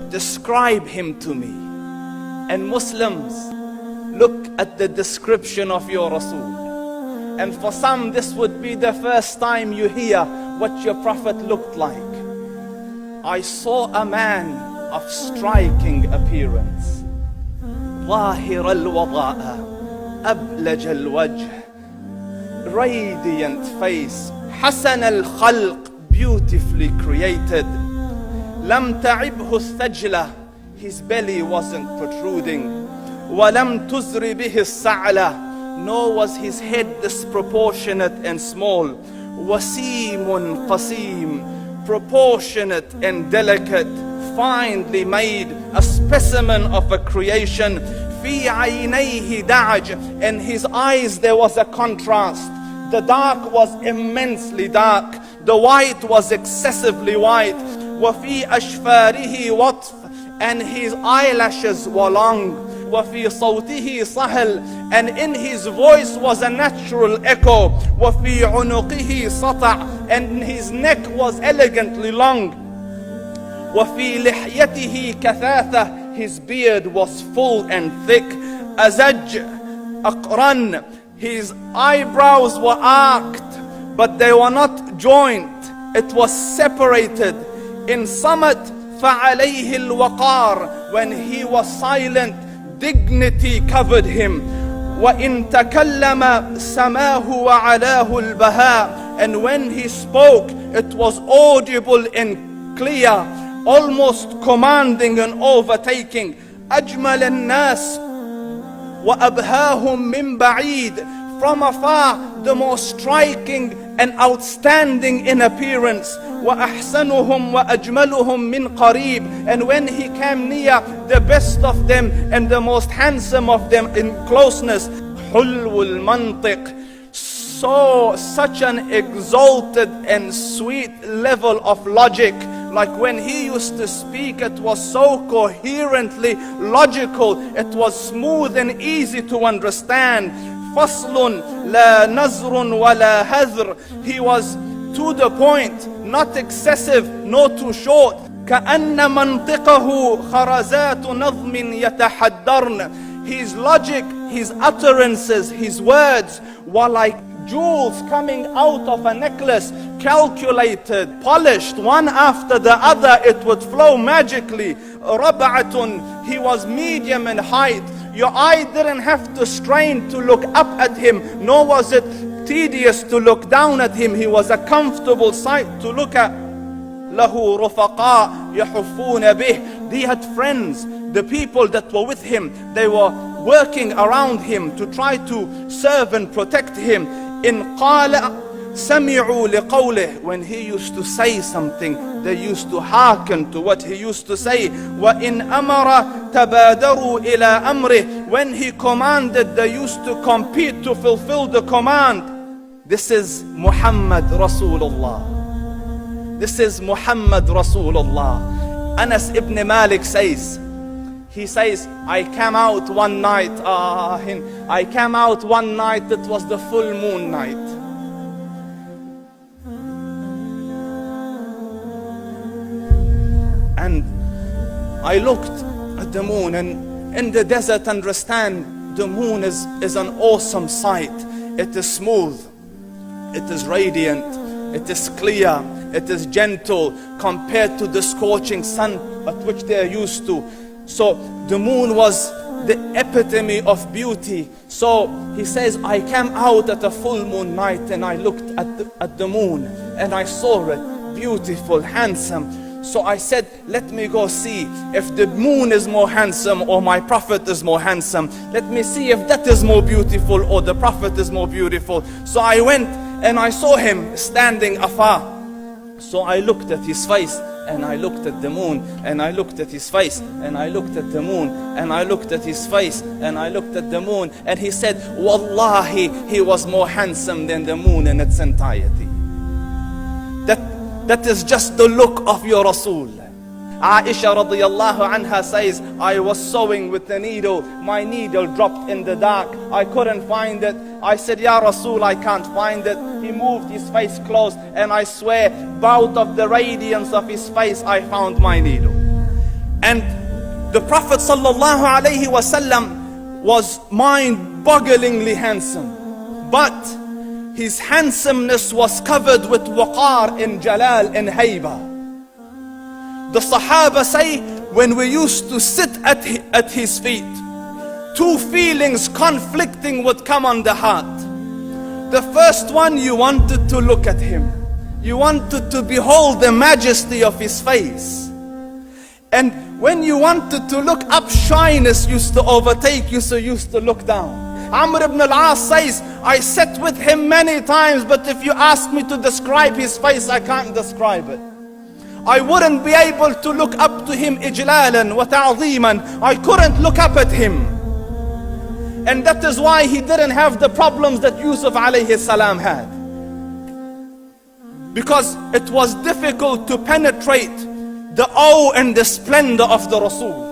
describe him to me. And Muslims, look at the description of your Rasul. And for some, this would be the first time you hear what your Prophet looked like. I saw a man of striking appearance. ظاهر الوضاء أبلج الوجه, radiant face, حسن الخلق, beautifully created. لم تعبه الثجلة, his belly wasn't protruding. ولم تزر به السعلة, nor was his head disproportionate and small. وسيم قسيم, proportionate and delicate, finely made, a specimen of a creation. في عينيه دعج, in his eyes there was a contrast. The dark was immensely dark, the white was excessively white. وفي أشفاره وطف, and his eyelashes were long. وفي صوته صهل, and in his voice was a natural echo. وفي عنقه سطع, and his neck was elegantly long. وفي لحيته كثاثة, his beard was full and thick. أزج أقرن, his eyebrows were arched, but they were not joined. It was separated. In Samat فعليه الوقار, when he was silent, dignity covered him. وإن تكلم سماه وعلاه البهاء, and when he spoke, it was audible and clear, almost commanding and overtaking. أجمل الناس وأبهاهم من بعيد, from afar the most striking and outstanding in appearance. وأحسنهم وأجملهم من قريب, and when he came near, the best of them and the most handsome of them in closeness. حلو المنطق, so such an exalted and sweet level of logic. Like when he used to speak, it was so coherently logical, it was smooth and easy to understand. فصل لا نزر ولا هذر, he was to the point, not excessive, nor too short. كأن منطقه خرزات نظم يتحدرن, his logic, his utterances, his words were like jewels coming out of a necklace, calculated, polished, one after the other, it would flow magically. ربعة, he was medium in height. Your eye didn't have to strain to look up at him, nor was it tedious to look down at him. He was a comfortable sight to look at. له رفقاء يحفون به, he had friends, the people that were with him, they were working around him to try to serve and protect him. إن قال سمعوا لقوله, when he used to say something, they used to hearken to what he used to say. وإن أمر تبادروا إلى أمره, when he commanded, they used to compete to fulfill the command. This is Muhammad Rasulullah. This is Muhammad Rasulullah. Anas ibn Malik says, he says, I came out one night, it was the full moon night. And I looked at the moon, and in the desert, understand, the moon is an awesome sight. It is smooth, it is radiant, it is clear, it is gentle compared to the scorching sun at which they are used to. So the moon was the epitome of beauty. So he says, I came out at a full moon night and I looked at the moon and I saw it, beautiful, handsome. So I said, let me go see if the moon is more handsome or my Prophet is more handsome. Let me see if that is more beautiful or the Prophet is more beautiful. So I went and I saw him standing afar. So I looked at his face and I looked at the moon, and I looked at his face, and I looked at the moon, and I looked at his face, and I looked at the moon, and he said, Wallahi, he was more handsome than the moon in its entirety. That is just the look of your Rasul. Aisha radiyallahu anha says, I was sewing with the needle, my needle dropped in the dark, I couldn't find it. I said, Ya Rasul, I can't find it. He moved his face close, and I swear, out of the radiance of his face, I found my needle. And the Prophet sallallahu alaihi wasallam was mind-bogglingly handsome, but his handsomeness was covered with waqar and jalal and hayba. The Sahaba say, when we used to sit at his feet, two feelings conflicting would come on the heart. The first one, you wanted to look at him. You wanted to behold the majesty of his face. And when you wanted to look up, shyness used to overtake you, so you used to look down. Amr ibn al-As says, I sat with him many times, but if you ask me to describe his face, I can't describe it. I wouldn't be able to look up to him ijlalan wa ta'ziman. I couldn't look up at him. And that is why he didn't have the problems that Yusuf alayhi salam had. Because it was difficult to penetrate the awe and the splendor of the Rasul.